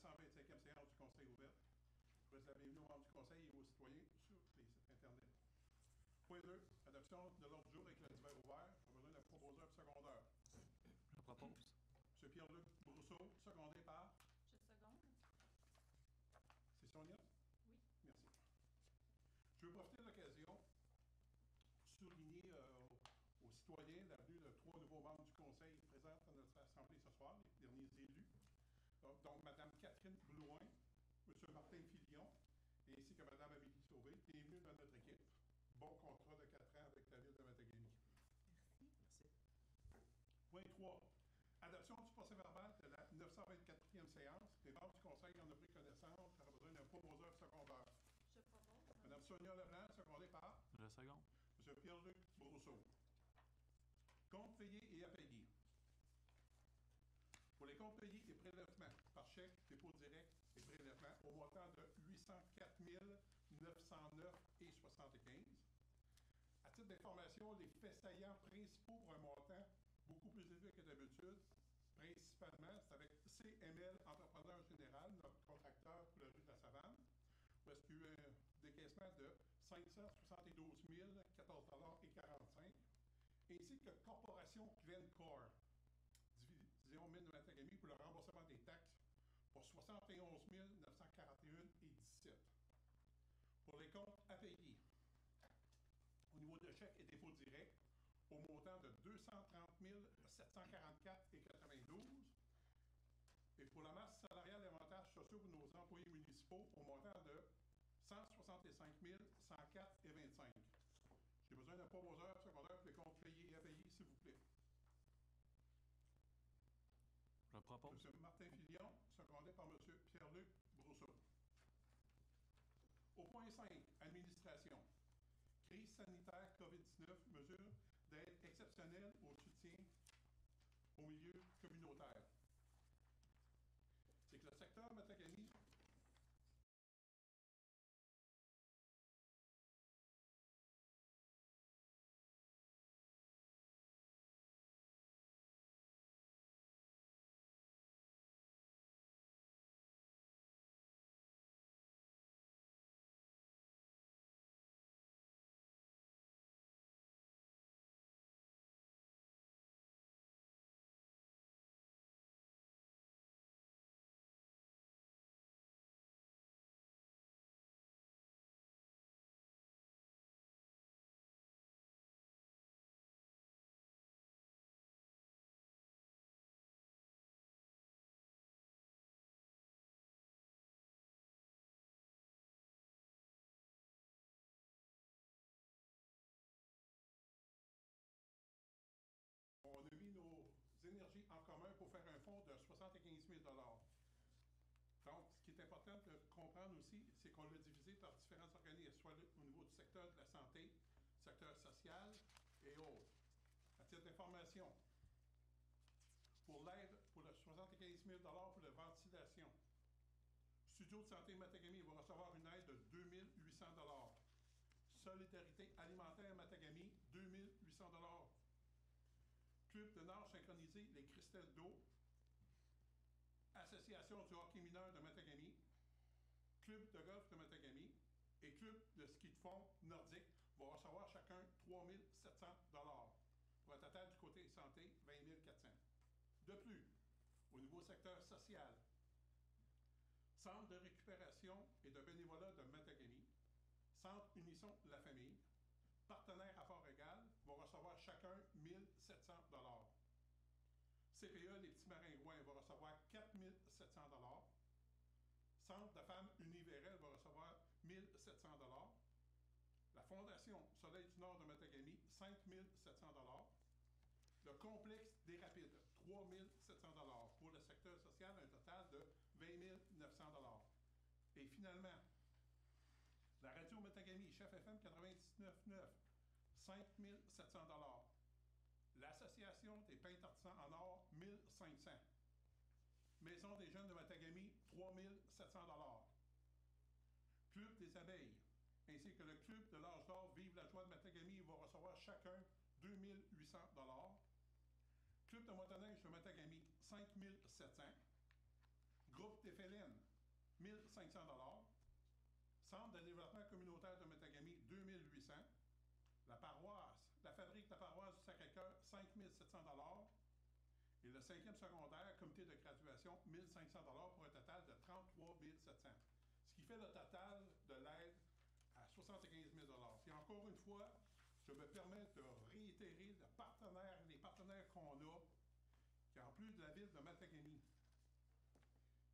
925e séance du Conseil ouverte. Je vous souhaite la bienvenue aux membres du Conseil et aux citoyens sur les sites Internet. Point 2. Adoption de l'ordre du jour avec le divers ouvert. J'ai besoin d'un proposeur secondeur. Je propose. M. Pierre-Luc Brousseau, secondé par... Je seconde. C'est Sonia? Oui. Merci. Je veux profiter de l'occasion pour souligner aux citoyens la venue de 3 nouveaux membres du Conseil présents à notre Assemblée ce soir, les derniers élus. Donc, Mme Catherine Blouin, M. Martin Filion, ainsi que Mme Amélie Sauvé. Bienvenue dans notre équipe. Bon contrat de 4 ans avec la Ville de Matagami. Merci. Merci. Point 3. Adoption du procès-verbal de la 924e séance. Les membres du Conseil en ont pris connaissance. On a besoin d'un proposeur secondaire. Je propose. Mme Sonia Leblanc, secondée par Je seconde. M. Pierre-Luc Brousseau. Comptes payés et à payer. Pour les comptes payés et prélèvements par chèque, dépôt direct et prélèvement au montant de 804 909,75. À titre d'information, les faits saillants principaux pour un montant beaucoup plus élevé que d'habitude, principalement, c'est avec CML Entrepreneur Général, notre contracteur pour la rue de la Savane, où est-ce qu'il y a eu un décaissement de 572 014,45 $, ainsi que Corporation Glencore, division mine de Matagami, pour le remboursement des taxes pour 71 941,17 $. Pour les comptes à payer, au niveau de chèques et dépôts directs, au montant de 230 744,92 $. Et pour la masse salariale et avantages sociaux pour nos employés municipaux, au montant de 165 104,25 $. J'ai besoin d'un proposeur secondaire pour les comptes payés et à payer, s'il vous plaît. Je propose. M. Martin Filion, secondé par M. Pierre-Luc Brousseau. Au point 5, administration. Crise sanitaire COVID-19, mesures d'aide exceptionnelle au soutien au milieu communautaire. C'est que le secteur Matagami on a mis nos énergies en commun pour faire un fonds de 75 000 $. Donc, ce qui est important de comprendre aussi, c'est qu'on l'a divisé par différents organismes, soit au niveau du secteur de la santé, secteur social et autres. À titre d'information, pour l'aide, pour le 75 000 $ pour la ventilation, Studio de santé Matagami va recevoir une aide de 2 800 $. Solidarité alimentaire Matagami, 2 800 $. Club de nage synchronisé Les Christelles d'eau, Association du hockey mineur de Matagami, Club de golf de Matagami et Club de ski de fond nordique vont recevoir chacun 3 700 $. Pour un total du côté santé, 20 400 $. De plus, au niveau secteur social, Centre de récupération et de bénévolat de Matagami, Centre Unisson La Famille, partenaires à fort égal vont recevoir chacun 1 700 $. CPE Les Petits Maringouins va recevoir 4 700 $. Centre de femmes Univérel va recevoir 1 700 $. La Fondation Soleil du Nord de Matagami, 5 700 $. Le complexe des Rapides, 3 700 $. Pour le secteur social, un total de 20 900 $. Et finalement, la radio Matagami, Chef FM 99.9, 5 700 $. L'Association des peintres artisans en or, 1 500 $. Maison des jeunes de Matagami, 3 700 $. Club des abeilles, ainsi que le Club de l'âge d'or Vive la joie de Matagami vont recevoir chacun 2 800 $. Club de motoneige de Matagami, 5 700 $. Groupe Téphéline, 1 500 Centre de développement communautaire de Matagami, 2 800 La paroisse, la fabrique de la paroisse du Sacré-Cœur, 5 700 Et le 5e secondaire, comité de graduation, 1 500 pour un total de 33 700 Ce qui fait le total de l'aide à 75 000 Puis encore une fois, je me permets de réitérer les partenaires qu'on a, qui en plus de la ville de Matagami,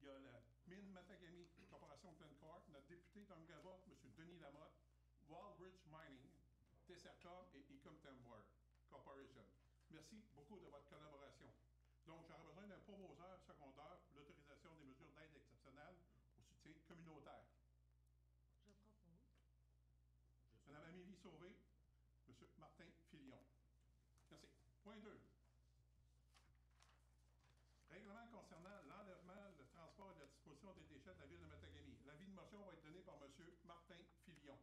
il y a la mine Matagami, Corporation Glencore, notre député d'Angava, M. Denis Lamotte, Wallbridge Mining, Tessercom et Ecom Timber Corporation. Merci beaucoup de votre collaboration. Donc, j'aurais besoin d'un promoteur secondaire pour l'autorisation des mesures d'aide exceptionnelle au soutien communautaire. Je propose. Mme Amélie Sauvé, M. Martin Filion. Merci. Point 2. Règlement concernant l'enlèvement, le transport et la disposition des déchets de la ville de Matagami. L'avis de motion va être donné par M. Martin Filion.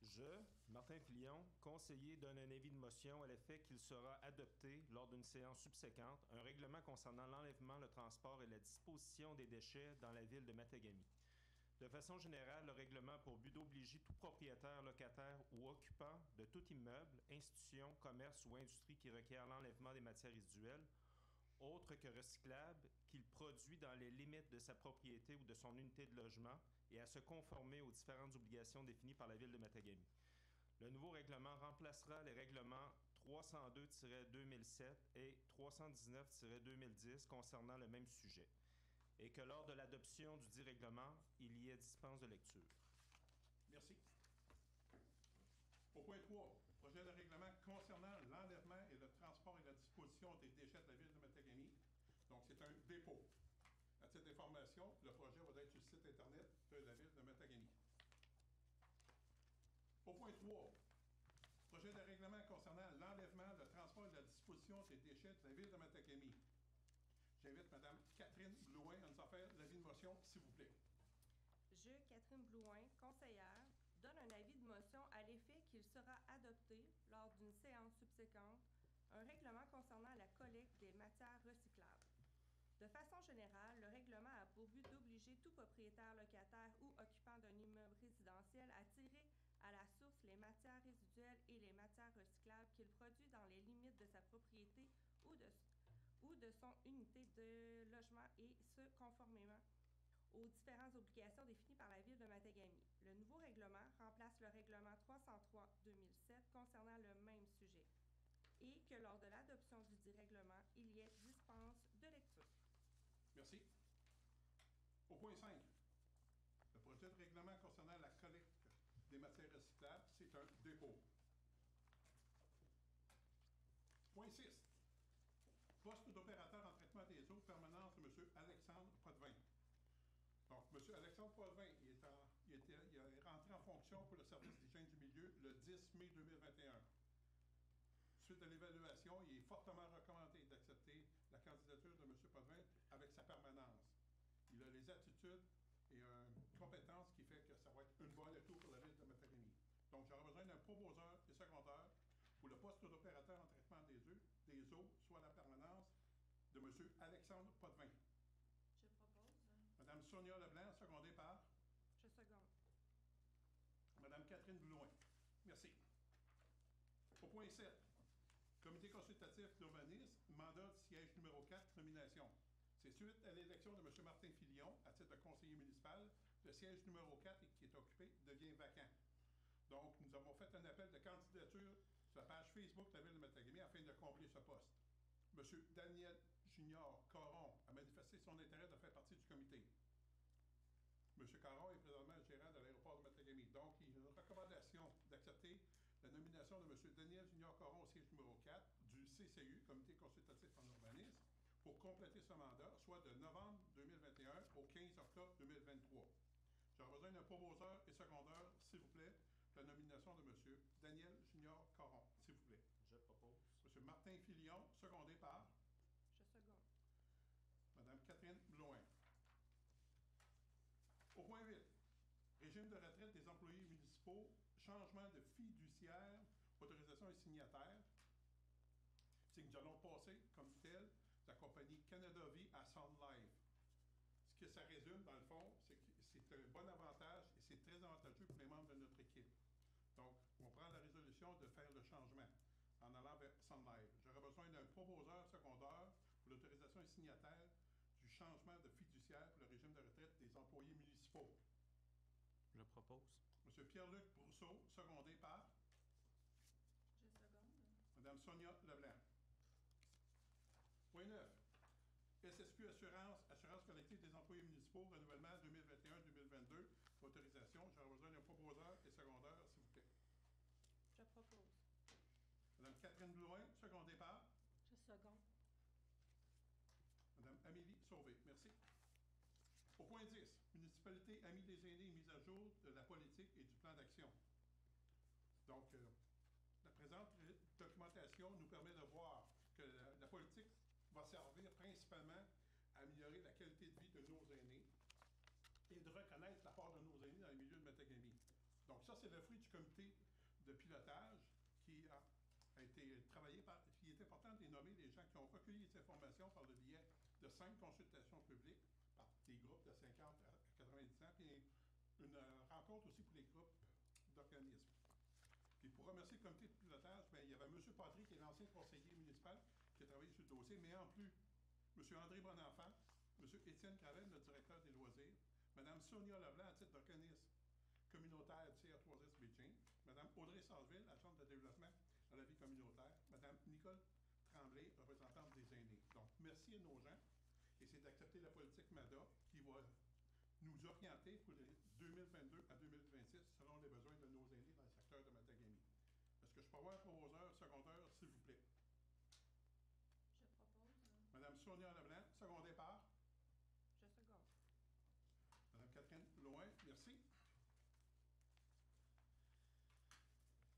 Je, Martin Filion, conseiller, donne un avis de motion à l'effet qu'il sera adopté lors d'une séance subséquente un règlement concernant l'enlèvement, le transport et la disposition des déchets dans la ville de Matagami. De façon générale, le règlement a pour but d'obliger tout propriétaire, locataire ou occupant de tout immeuble, institution, commerce ou industrie qui requiert l'enlèvement des matières résiduelles, autres que recyclables, qu'il produit dans les limites de sa propriété ou de son unité de logement, et à se conformer aux différentes obligations définies par la ville de Matagami. Le nouveau règlement remplacera les règlements 302-2007 et 319-2010 concernant le même sujet, et que lors de l'adoption du dit règlement, il y ait dispense de lecture. Merci. Au point 3, projet de règlement concernant l'enlèvement et le transport et la disposition des déchets de la ville de Matagami. Donc, c'est un dépôt. À titre d'information, le projet va être sur le site Internet de la ville de Matagami. Au point 3, projet de règlement concernant l'enlèvement, le transport et la disposition des déchets de la ville de Matagami. J'invite Mme Catherine Blouin à nous en faire l'avis de motion, s'il vous plaît. Je, Catherine Blouin, conseillère, donne un avis de motion à l'effet qu'il sera adopté, lors d'une séance subséquente, un règlement concernant la collecte des matières recyclables. De façon générale, le règlement a pour but d'obliger tout propriétaire locataire ou occupant d'un immeuble résidentiel à tirer à la source les matières résiduelles et les matières recyclables qu'il produit dans les limites de sa propriété ou de son unité de logement et ce, conformément aux différentes obligations définies par la ville de Matagami. Le nouveau règlement remplace le règlement 303-2007 concernant le même sujet et que lors de l'adoption du dit règlement, il y ait dispense de lecture. Merci. Au point 5, le projet de règlement concernant la collecte des matières recyclables, c'est un dépôt. Point 6, poste d'opérateur en traitement des eaux, permanence de M. Alexandre Potvin. Donc, M. Alexandre Potvin, il est rentré en fonction pour le service d'hygiène du milieu le 10 mai 2021. Suite à l'évaluation, il est fortement recommandé d'accepter la candidature de M. Potvin avec sa permanence. Il a les aptitudes et une compétence qui fait que ça va être une bonne atout pour la ville de Matagami. Donc, j'aurai besoin d'un proposeur et secondaire pour le poste d'opérateur en traitement des eaux, soit la permanence de M. Alexandre Potvin. Je propose. Mme Sonia Leblanc, secondée par Je seconde. Mme Catherine Blouin. Merci. Au point 7, comité consultatif d'urbanisme, mandat de siège numéro 4, nomination. C'est suite à l'élection de M. Martin Filion à titre de conseiller municipal. Le siège numéro 4 qui est occupé devient vacant. Donc, nous avons fait un appel de candidature sur la page Facebook de la ville de Matagami afin de combler ce poste. M. Daniel Junior Caron a manifesté son intérêt de faire partie du comité. M. Caron est présentement gérant de l'aéroport de Matagami. Donc, il y a une recommandation d'accepter la nomination de M. Daniel Junior Caron au siège numéro 4 du CCU, Comité consultatif en urbanisme, pour compléter ce mandat, soit de novembre 2021 au 15 octobre 2023. J'aurai besoin d'un proposeur et secondaire, s'il vous plaît, pour la nomination de M. Daniel Junior Caron, s'il vous plaît. Je propose. M. Martin Filion, secondé par Je seconde. Mme Catherine Blouin. Au point 8, régime de retraite des employés municipaux, changement de fiduciaire, autorisation et signataire. C'est que nous allons passer comme tel de la compagnie Canada Vie à Sun Life. ce que ça résume, dans le fond, c'est que c'est un bon avantage et c'est très avantageux pour les membres de notre équipe. Donc, on prend la résolution de faire le changement en allant vers Sun Life. J'aurais besoin d'un proposeur secondaire pour l'autorisation et signataire du changement de fiduciaire pour le régime de retraite des employés municipaux. Je propose. M. Pierre-Luc Brousseau, secondé par Je seconde. Mme Sonia Leblanc. Point 9. SSQ Assurance, Assurance collective des employés municipaux, renouvellement 2021-2022, autorisation. J'aurais besoin d'un proposeur et secondaire, s'il vous plaît. Je propose. Mme Catherine Blouin, secondée par Je seconde. Mme Amélie Sauvé. Merci. Au point 10, municipalité Amis des aînés, mise à jour de la politique et du plan d'action. Donc, la présente documentation nous permet de voir que la politique va servir principalement à améliorer la qualité de vie de nos aînés et de reconnaître la part de nos aînés dans les milieux de Matagami. Donc, ça, c'est le fruit du comité de pilotage qui a été travaillé par. Il est important de les nommer les gens qui ont recueilli les informations par le biais de 5 consultations publiques par des groupes de 50 à 90 ans, puis une rencontre aussi pour les groupes d'organismes. Puis pour remercier le comité de pilotage, bien, il y avait M. Patry, qui est l'ancien conseiller municipal, qui a travaillé sur le dossier, mais en plus, M. André Bonenfant, M. Étienne Gravel, le directeur des loisirs, Mme Sonia Leblanc, à titre d'organisme communautaire du CR3S Beijing, Mme Audrey Salville, agente de développement dans la vie communautaire, Mme Nicole Tremblay, représentante des aînés. Donc, merci à nos gens, et c'est d'accepter la politique MADA qui va nous orienter pour les 2022 à 2026 selon les besoins de nos aînés dans le secteur de Matagami. Est-ce que je peux avoir un proposeur secondaire, s'il vous plaît? Je propose. Mme Sonia Leblanc, secondée par Je seconde. Mme Catherine Loin, merci.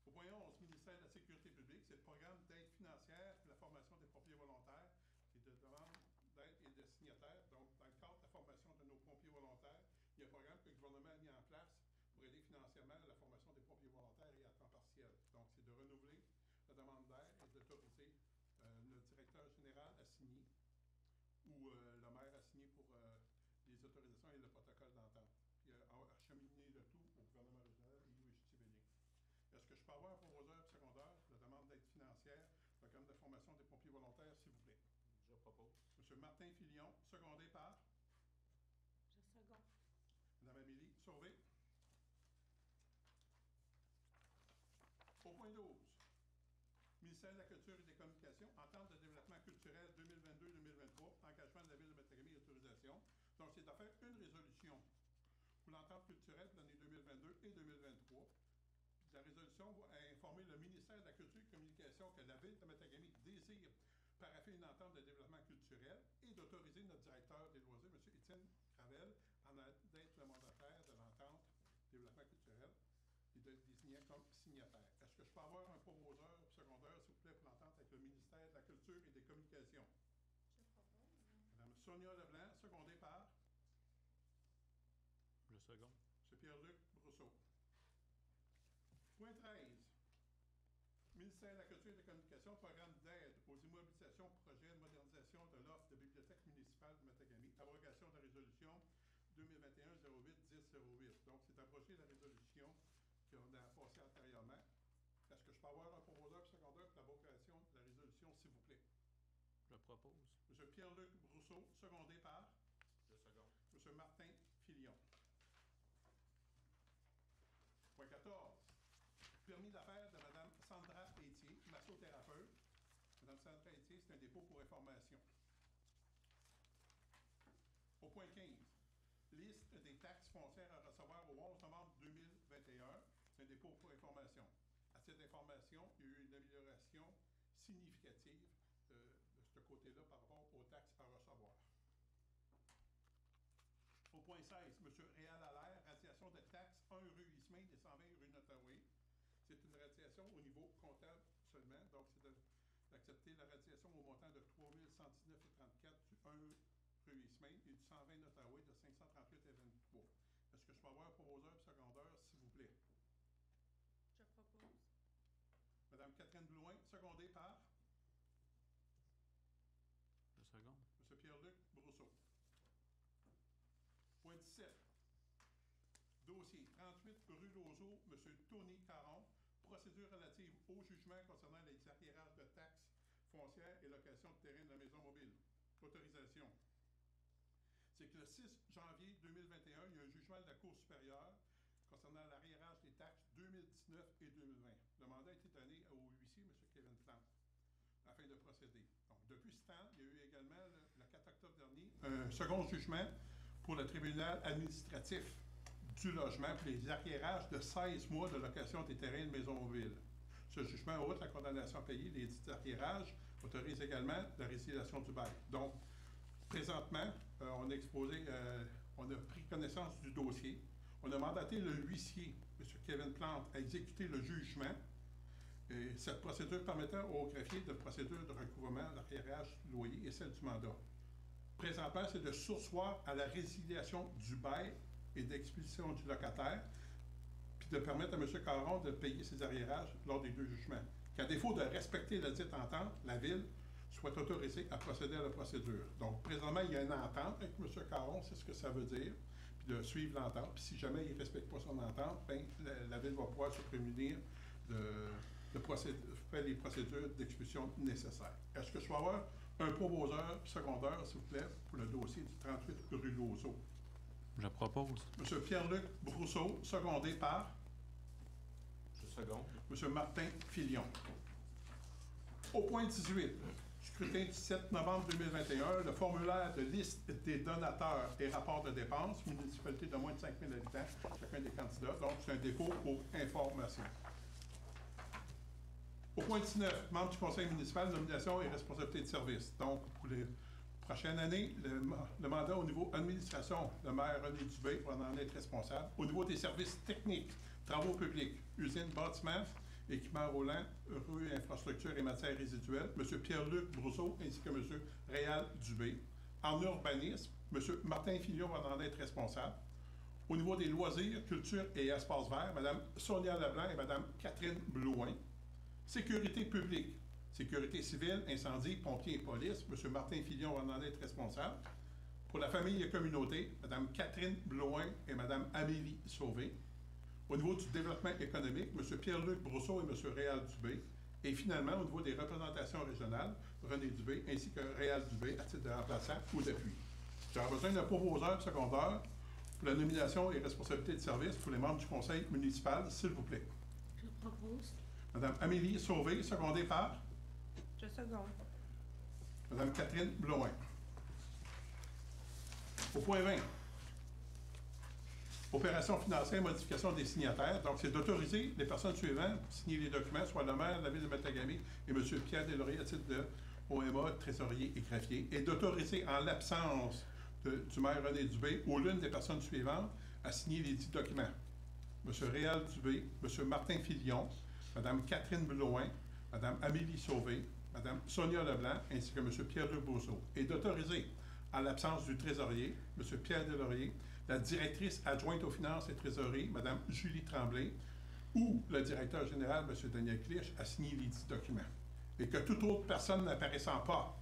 Au point 11, ministère de la Sécurité publique, c'est le programme d'aide financière pour la formation des pompiers volontaires et de demande d'aide et de signataires. Donc, dans le cadre de la formation de nos pompiers volontaires, il y a un programme que le gouvernement a mis en place pour aider financièrement à la formation des pompiers volontaires et à temps partiel. Donc, c'est de renouveler la demande d'aide et d'autoriser le directeur général à signer ou le maire a signé pour les autorisations et le protocole d'entente. Puis acheminer le tout au gouvernement régional et au Esti-Bélier. Est-ce que je peux avoir un proposeur secondaire pour la demande d'aide financière, le programme de formation des pompiers volontaires, s'il vous plaît? Je propose. M. Martin Filion, secondé par Je seconde. Mme Amélie Sauvé. Au point 12, ministère de la Culture et des Communications, entente de développement culturel 2022-2023, engagement de la Ville de Matagami et autorisation. Donc, c'est de faire une résolution pour l'entente culturelle pour l'année 2022 et 2023. Puis la résolution va informer le ministère de la Culture et des Communications que la Ville de Matagami désire paraffer une entente de développement culturel et d'autoriser notre directeur des loisirs, M. Étienne Gravel, d'être le mandataire de l'entente développement culturel et de le désigner comme signataire. Est-ce que je peux avoir un proposeur secondaire, s'il vous plaît, pour l'entente avec le ministère de la Culture et des Communications? Je propose. Mme Sonia Leblanc, secondée par Je seconde. M. Pierre-Luc Brousseau. Point 13. Ministère de la Culture et des Communications, programme d'aide aux immobilisations, projets de modernisation de l'offre de bibliothèque municipale de Matagami, abrogation de la résolution 2021-08-10-08. Donc, c'est abroger la résolution qu'on a passée antérieurement. Est-ce que je peux avoir un proposeur secondaire pour l'abrogation de la résolution, s'il vous plaît? Je propose. M. Pierre-Luc Brousseau, secondé par Je seconde. M. Martin Filion. Point 14. Permis d'affaires de Mme Sandra Etier, massothérapeute. Mme Sandra Etier, c'est un dépôt pour information. Au point 15. Liste des taxes foncières à recevoir au 11 novembre 2021. C'est un dépôt pour information. À cette information, il y a eu une amélioration significative de ce côté-là par rapport aux taxes à recevoir. Au point 16, M. Réal Allaire, radiation de taxes 1 rue Ismail et 120 rue Nottaway. C'est une radiation au niveau comptable seulement, donc c'est d'accepter la radiation au montant de 3 119,34 du 1 rue Ismail et du 120 Nottaway de 538,23. Est-ce que je peux avoir un proposeur secondaire, s'il vous plaît? Je propose. Mme Catherine Blouin, secondée par Je seconde. M. Pierre-Luc Brousseau. Point 17. Dossier 38 rue Lauseau, M. Tony Caron. Procédure relative au jugement concernant les arriérages de taxes foncières et location de terrain de la maison mobile. Autorisation. C'est que le 6 janvier 2021, il y a un jugement de la Cour supérieure concernant l'arriérage des taxes 2019 et 2020. Le mandat a été donné au huissier, M. Kevin Plante, afin de procéder. Donc, depuis ce temps, il y a eu également, le 4 octobre dernier, un second jugement pour le tribunal administratif du logement pour les arriérages de 16 mois de location des terrains de maison mobile. Ce jugement, outre la condamnation à payer, les dits arriérages autorise également la résiliation du bail. Donc, présentement, on a pris connaissance du dossier. On a mandaté le huissier, M. Kevin Plante, à exécuter le jugement. Et cette procédure permettant au greffier de procédure de recouvrement, l'arriérage du loyer et celle du mandat. Présentement, c'est de surseoir à la résiliation du bail et d'expulsion du locataire, puis de permettre à M. Caron de payer ses arriérages lors des deux jugements. Qu'à défaut de respecter la dite entente, la Ville soit autorisée à procéder à la procédure. Donc, présentement, il y a une entente avec M. Caron, c'est ce que ça veut dire, puis de suivre l'entente. Puis si jamais il ne respecte pas son entente, bien, la Ville va pouvoir se prémunir de faire les procédures d'expulsion nécessaires. Est-ce que je peux avoir un proposeur secondaire, s'il vous plaît, pour le dossier du 38 rue Lauseau? Je propose. M. Pierre-Luc Brousseau, secondé par Je seconde. M. Martin Filion. Au point 18, scrutin du 7 novembre 2021, le formulaire de liste des donateurs et rapports de dépenses, municipalité de moins de 5 000 habitants, chacun des candidats. Donc, c'est un dépôt pour information. Au point 19, membre du conseil municipal, nomination et responsabilité de service. Donc, pour les prochaines années, le mandat au niveau administration, le maire René Dubé va en être responsable. Au niveau des services techniques, travaux publics, usines, bâtiments, équipements roulants, rue, infrastructures et matières résiduelles, M. Pierre-Luc Brousseau ainsi que M. Réal Dubé. En urbanisme, M. Martin Filion va en être responsable. Au niveau des loisirs, culture et espaces verts, Mme Sonia Leblanc et Mme Catherine Blouin. Sécurité publique, sécurité civile, incendie, pompiers et police, M. Martin Filion va en être responsable. Pour la famille et communauté, Mme Catherine Blouin et Mme Amélie Sauvé. Au niveau du développement économique, M. Pierre-Luc Brousseau et M. Réal Dubé. Et finalement, au niveau des représentations régionales, René Dubé ainsi que Réal Dubé à titre de remplaçant ou d'appui. J'aurai besoin d'un proposeur secondaire pour la nomination et responsabilité de service pour les membres du conseil municipal, s'il vous plaît. Je propose. Mme Amélie Sauvé, secondée par Je seconde. Mme Catherine Blouin. Au point 20, opération financière, modification des signataires. Donc, c'est d'autoriser les personnes suivantes à signer les documents, soit le maire de la ville de Matagami et M. Pierre Deslauriers à titre de OMA, trésorier et greffier, et d'autoriser en l'absence du maire René Dubé ou l'une des personnes suivantes à signer les 10 documents. M. Réal Dubé, M. Martin Filion, Mme Catherine Blouin, Mme Amélie Sauvé, Mme Sonia Leblanc, ainsi que M. Pierre-Luc Brousseau, et d'autoriser, en l'absence du trésorier, M. Pierre Deslauriers, la directrice adjointe aux finances et trésorerie, Mme Julie Tremblay, ou le directeur général, M. Daniel Clich, à signer les 10 documents. Et que toute autre personne n'apparaissant pas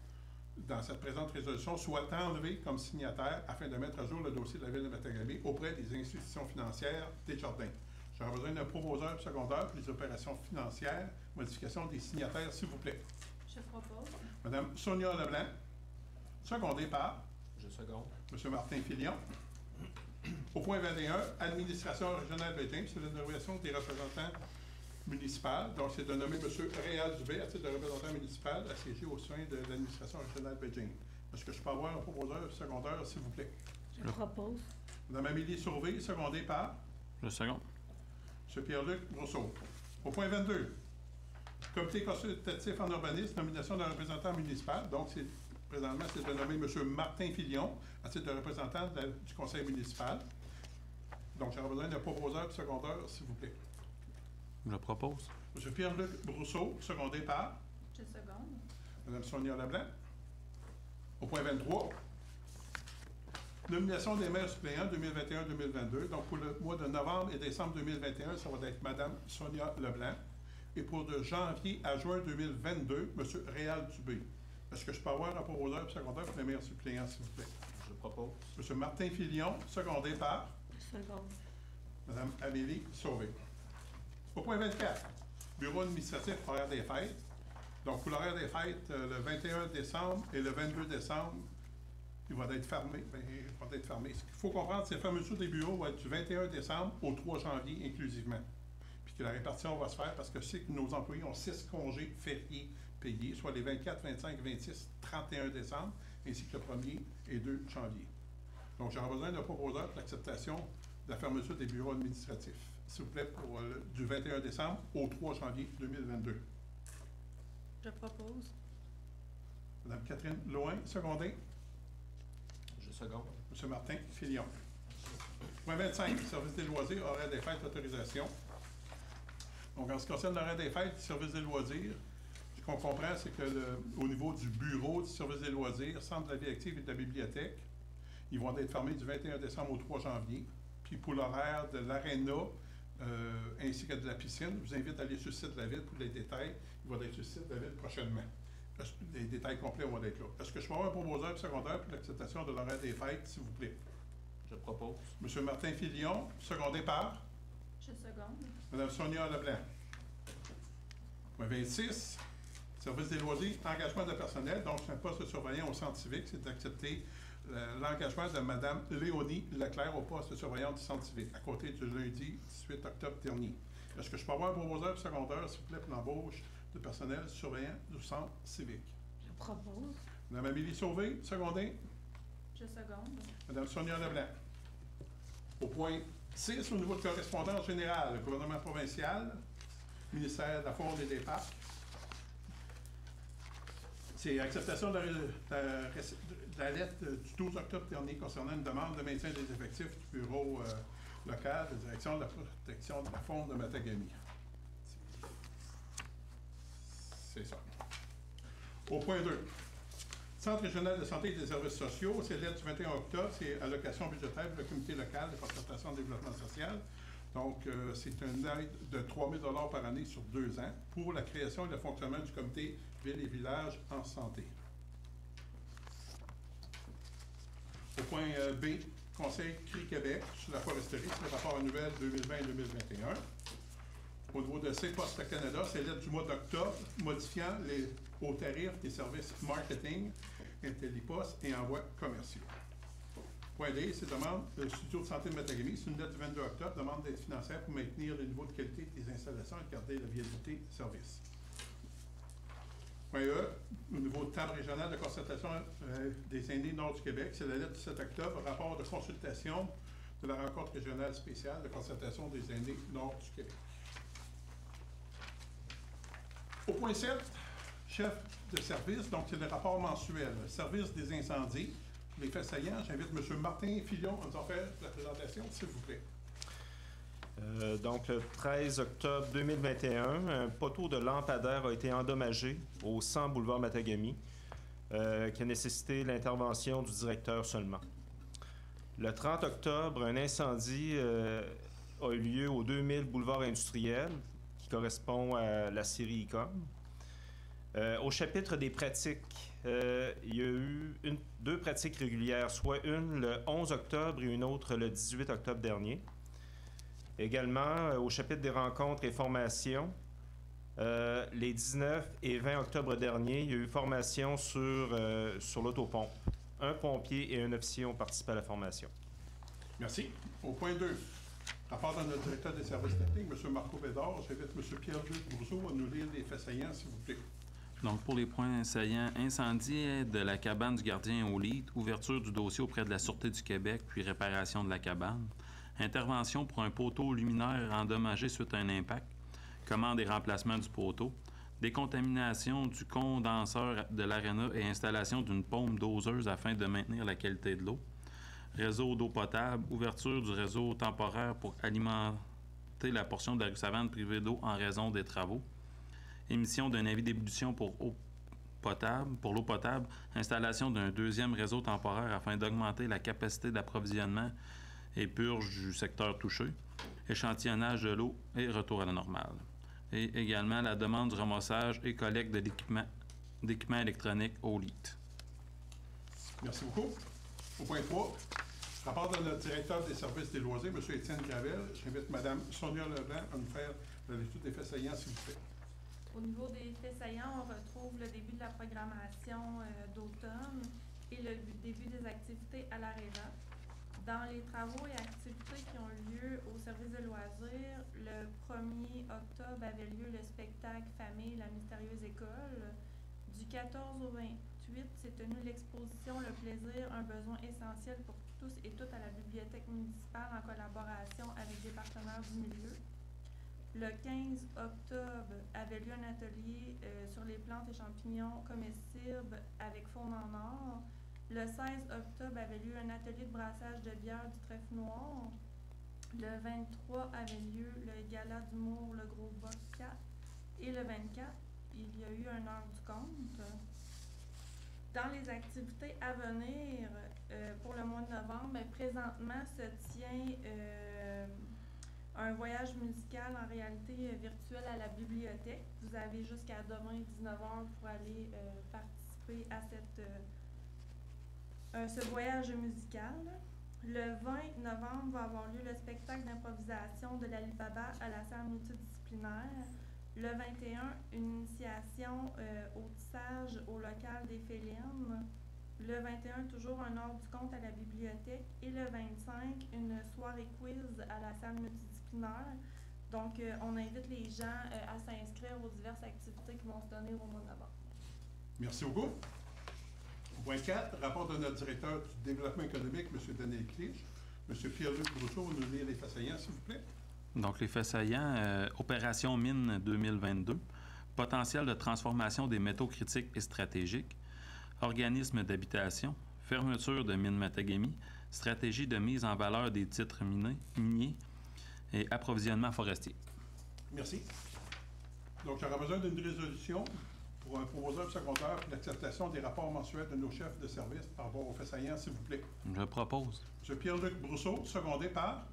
dans cette présente résolution soit enlevée comme signataire afin de mettre à jour le dossier de la ville de Matagami auprès des institutions financières Desjardins. J'aurai besoin d'un proposeur secondaire pour les opérations financières, modification des signataires, s'il vous plaît. Je propose. Mme Sonia Leblanc, secondée par Je seconde. M. Martin Filion. Au point 21, administration régionale de James, c'est la nomination des représentants municipaux. Donc, c'est de nommer M. Réal Dubé à titre de représentant municipal à siéger au sein de l'administration régionale de James. Est-ce que je peux avoir un proposeur secondaire, s'il vous plaît? Je propose. Mme Amélie Sauvé, secondée par Le second. M. Pierre-Luc Brousseau. Au point 22, comité consultatif en urbanisme, nomination d'un représentant municipal. Donc, présentement, c'est de nommer M. Martin Filion à titre de représentant du conseil municipal. Donc, j'aurais besoin d'un proposeur secondaire, s'il vous plaît. Je propose. M. Pierre-Luc Brousseau, secondé par Je seconde. Mme Sonia Leblanc. Au point 23, nomination des maires suppléants 2021-2022. Donc, pour le mois de novembre et décembre 2021, ça va être Mme Sonia Leblanc. Et pour de janvier à juin 2022, M. Réal Dubé. Est-ce que je peux avoir un proposeur secondaire pour les maires suppléants, s'il vous plaît? Je propose. M. Martin Filion, secondé par Seconde. Mme Amélie Sauvé. Au point 24, bureau administratif horaire des fêtes. Donc, pour l'horaire des fêtes, le 21 décembre et le 22 décembre, ils vont être fermés. Ce qu'il faut comprendre, c'est que la fermeture des bureaux va être du 21 décembre au 3 janvier inclusivement. Puis que la répartition va se faire parce que je sais que nos employés ont 6 congés fériés payés, soit les 24, 25, 26, 31 décembre, ainsi que le 1er et 2 janvier. Donc, j'aurai besoin d'un proposeur pour l'acceptation de la fermeture des bureaux administratifs. S'il vous plaît, pour du 21 décembre au 3 janvier 2022. Je propose. Mme Catherine Loin, secondée. Je seconde. M. Martin Filion. Point 25, service des loisirs, horaire des fêtes, autorisation. Donc, en ce qui concerne l'horaire des fêtes, service des loisirs, ce qu'on comprend, c'est que au niveau du bureau du service des loisirs, centre de la vie active et de la bibliothèque, ils vont être fermés du 21 décembre au 3 janvier. Puis pour l'horaire de l'aréna, ainsi que de la piscine, je vous invite à aller sur le site de la ville pour les détails. Ils vont être sur le site de la ville prochainement. Les détails complets vont être là. Est-ce que je peux avoir un proposeur secondaire pour l'acceptation de l'horaire des fêtes, s'il vous plaît? Je propose. M. Martin Filion, secondé par Je seconde. Mme Sonia Leblanc. Point 26, service des loisirs, engagement de personnel. Donc, c'est un poste de surveillant au centre civique, c'est d'accepter l'engagement de Mme Léonie Leclerc au poste de surveillante du centre civique, à côté du lundi 18 octobre dernier. Est-ce que je peux avoir un proposeur secondaire, s'il vous plaît, pour l'embauche de personnel surveillant du centre civique? Je propose. Mme Amélie Sauvé, secondée. Je seconde. Mme Sonia Leblanc. Au point 6, au niveau de correspondance générale, le gouvernement provincial, ministère de la Faune et des Parcs. C'est acceptation de la lettre du 12 octobre dernier concernant une demande de maintien des effectifs du bureau local de direction de la protection de la faune de Matagami. C'est ça. Au point 2, Centre régional de santé et des services sociaux, c'est lettre du 21 octobre, c'est allocation budgétaire pour le comité local de concertation de développement social. Donc, c'est une aide de 3 000 $ par année sur 2 ans pour la création et le fonctionnement du comité Ville et Village en santé. Au point B, Conseil CRI Québec sur la foresterie, c'est le rapport annuel 2020-2021. Au niveau de C-Poste Canada, c'est lettre du mois d'octobre, modifiant les hauts tarifs des services marketing, Intellipost et envois commerciaux. Point D, c'est demande le studio de santé de Matagami, c'est une lettre du 22 octobre, demande d'aide financière pour maintenir le niveau de qualité des installations et garder la viabilité du service. Point E, au niveau de table régionale de concertation des aînés nord du Québec, c'est la lettre du 7 octobre, rapport de consultation de la rencontre régionale spéciale de concertation des aînés nord du Québec. Au point 7, chef de service, donc c'est le rapport mensuel, service des incendies. Pour les faits saillants, j'invite M. Martin Filion à nous en faire la présentation, s'il vous plaît. Donc, le 13 octobre 2021, un poteau de lampadaire a été endommagé au 100 boulevard Matagami, qui a nécessité l'intervention du directeur seulement. Le 30 octobre, un incendie a eu lieu au 2000 boulevard industriel, qui correspond à la série ICOM. Au chapitre des pratiques, il y a eu deux pratiques régulières, soit une le 11 octobre et une autre le 18 octobre dernier. Également, au chapitre des rencontres et formations, les 19 et 20 octobre dernier, il y a eu formation sur l'autopompe. Un pompier et un officier ont participé à la formation. Merci. Au point 2, rapport de notre directeur des services techniques, M. Marco Bédard, j'invite M. Pierre-Luc Bourgeot à nous lire les faits saillants, s'il vous plaît. Donc, pour les points saillants, incendie de la cabane du gardien au lit, ouverture du dossier auprès de la Sûreté du Québec, puis réparation de la cabane. Intervention pour un poteau luminaire endommagé suite à un impact. Commande et remplacement du poteau. Décontamination du condenseur de l'aréna et installation d'une pompe doseuse afin de maintenir la qualité de l'eau. Réseau d'eau potable. Ouverture du réseau temporaire pour alimenter la portion de la rue Savane privée d'eau en raison des travaux. Émission d'un avis d'ébullition pour l'eau potable. Installation d'un deuxième réseau temporaire afin d'augmenter la capacité d'approvisionnement et purge du secteur touché, échantillonnage de l'eau et retour à la normale. Et également la demande du ramassage et collecte d'équipements électroniques au LIT. Merci beaucoup. Au point 3, rapport de notre directeur des services des loisirs, M. Étienne Gravel. J'invite Mme Sonia Leblanc à nous faire la lecture des faits saillants, s'il vous plaît. Au niveau des faits saillants, on retrouve le début de la programmation d'automne et le début des activités à l'AREVA. Dans les travaux et activités qui ont lieu au service de loisirs, le 1er octobre avait lieu le spectacle Famille, la mystérieuse école. Du 14 au 28 s'est tenue l'exposition Le plaisir, un besoin essentiel pour tous et toutes à la bibliothèque municipale en collaboration avec des partenaires du milieu. Le 15 octobre avait lieu un atelier sur les plantes et champignons comestibles avec Faune en or. Le 16 octobre avait lieu un atelier de brassage de bière du trèfle noir. Le 23 avait lieu le gala d'humour Le Gros Boc 4. Et le 24, il y a eu un heure du compte. Dans les activités à venir pour le mois de novembre, présentement se tient un voyage musical en réalité virtuelle à la bibliothèque. Vous avez jusqu'à demain 19h pour aller participer à ce voyage musical. Le 20 novembre va avoir lieu le spectacle d'improvisation de l'Alibaba à la salle multidisciplinaire. Le 21, une initiation au tissage au local des Félines. Le 21, toujours un heure du compte à la bibliothèque. Et le 25, une soirée quiz à la salle multidisciplinaire. Donc, on invite les gens à s'inscrire aux diverses activités qui vont se donner au mois de novembre. Merci beaucoup. Point 4, rapport de notre directeur du développement économique, M. Daniel Clich. M. Pierre-Luc Brousseau, vous nous lire les faits saillants, s'il vous plaît. Donc, les faits saillants, opération mine 2022, potentiel de transformation des métaux critiques et stratégiques, organisme d'habitation, fermeture de mine Matagami, stratégie de mise en valeur des titres miniers et approvisionnement forestier. Merci. Donc, j'aurai besoin d'une résolution pour un proposeur secondaire pour l'acceptation des rapports mensuels de nos chefs de service par rapport aux faits saillants, s'il vous plaît. Je propose. M. Pierre-Luc Brousseau, secondé par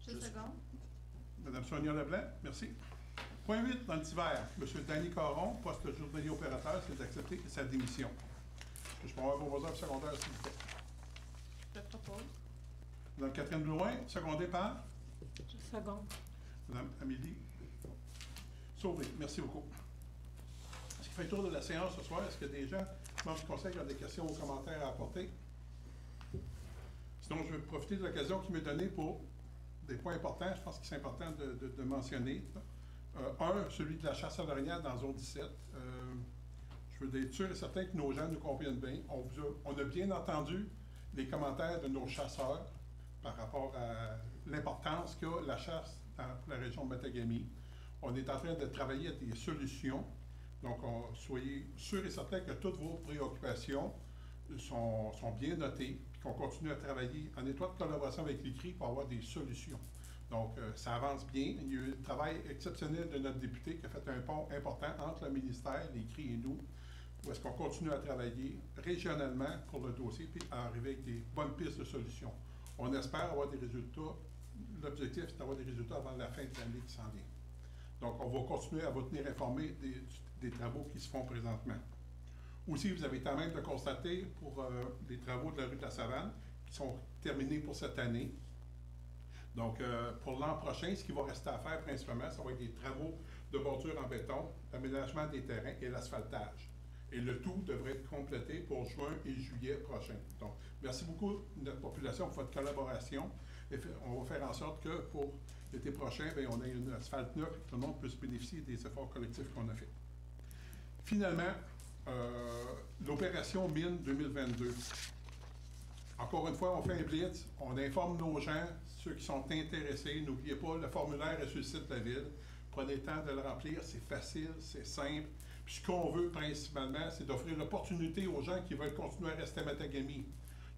Je seconde. Mme Sonia Leblanc, merci. Point 8, dans le petit vert, M. Danny Caron, poste journalier opérateur, c'est d'accepter sa démission. Je peux avoir un proposeur secondaire, s'il vous plaît. Je propose. Mme Catherine Blouin, secondée par Je seconde. Mme Amélie Sauvé. Merci beaucoup. Ce qui fait le tour de la séance ce soir, est-ce que des gens, membres du Conseil, qui ont des questions ou commentaires à apporter? Sinon, je vais profiter de l'occasion qui m'est donnée pour des points importants, je pense que c'est important de mentionner. Celui de la chasse à l'orignal dans zone 17. Je veux être sûr et certain que nos gens nous comprennent bien. On a bien entendu les commentaires de nos chasseurs par rapport à l'importance qu'a la chasse dans la région de Matagami. On est en train de travailler à des solutions. Donc, soyez sûrs et certains que toutes vos préoccupations sont bien notées, puis qu'on continue à travailler en étroite collaboration avec l'ICRI pour avoir des solutions. Donc, ça avance bien. Il y a eu un travail exceptionnel de notre député qui a fait un pont important entre le ministère, l'ICRI et nous, où est-ce qu'on continue à travailler régionalement pour le dossier, puis à arriver avec des bonnes pistes de solutions. On espère avoir des résultats. L'objectif, c'est d'avoir des résultats avant la fin de l'année qui s'en vient. Donc, on va continuer à vous tenir informés des travaux qui se font présentement. Aussi, vous avez quand même de constater pour les travaux de la rue de la Savane qui sont terminés pour cette année. Donc, pour l'an prochain, ce qui va rester à faire principalement, ça va être des travaux de bordure en béton, l'aménagement des terrains et l'asphaltage. Et le tout devrait être complété pour juin et juillet prochain. Donc, merci beaucoup de notre population pour votre collaboration. Et on va faire en sorte que pour l'été prochain, bien, on ait une asphalte neuve et que tout le monde puisse bénéficier des efforts collectifs qu'on a faits. Finalement, l'opération mine 2022. Encore une fois, on fait un blitz, on informe nos gens, ceux qui sont intéressés. N'oubliez pas, le formulaire est sur le site de la Ville. Prenez le temps de le remplir, c'est facile, c'est simple. Puis ce qu'on veut principalement, c'est d'offrir l'opportunité aux gens qui veulent continuer à rester à Matagami.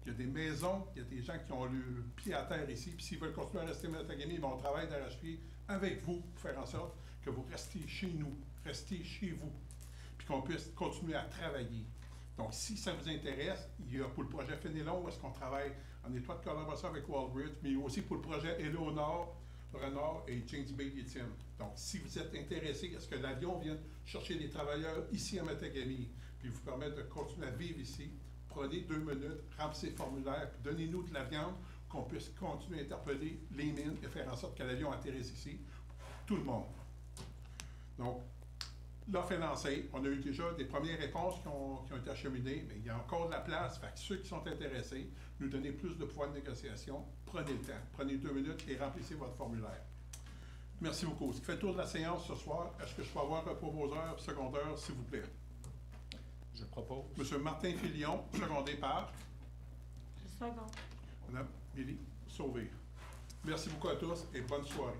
Il y a des maisons, il y a des gens qui ont le pied à terre ici, puis s'ils veulent continuer à rester à Matagami, ils vont travailler d'arrache-pied avec vous pour faire en sorte que vous restiez chez nous, restiez chez vous, puis qu'on puisse continuer à travailler. Donc, si ça vous intéresse, il y a pour le projet Fénélon, où est-ce qu'on travaille en étroite collaboration avec Walbridge, mais aussi pour le projet Éléonore, Renard et James Bay Lithium. Donc, si vous êtes intéressé à ce que l'avion vienne chercher les travailleurs ici à Matagami, puis vous permettre de continuer à vivre ici, Prenez 2 minutes, remplissez le formulaire, puis donnez-nous de la viande, qu'on puisse continuer à interpeller les mines et faire en sorte que l'avion atterrisse ici. Tout le monde. Donc, l'offre est lancée. On a eu déjà des premières réponses qui ont été acheminées, mais il y a encore de la place. Fait que ceux qui sont intéressés, nous donner plus de pouvoir de négociation, prenez le temps. Prenez 2 minutes et remplissez votre formulaire. Merci beaucoup. Ce qui fait le tour de la séance ce soir, est-ce que je peux avoir un proposeur secondaire, s'il vous plaît? Je propose. Monsieur Martin Filion, secondé par Second. Madame Mélie Sauvé. Merci beaucoup à tous et bonne soirée.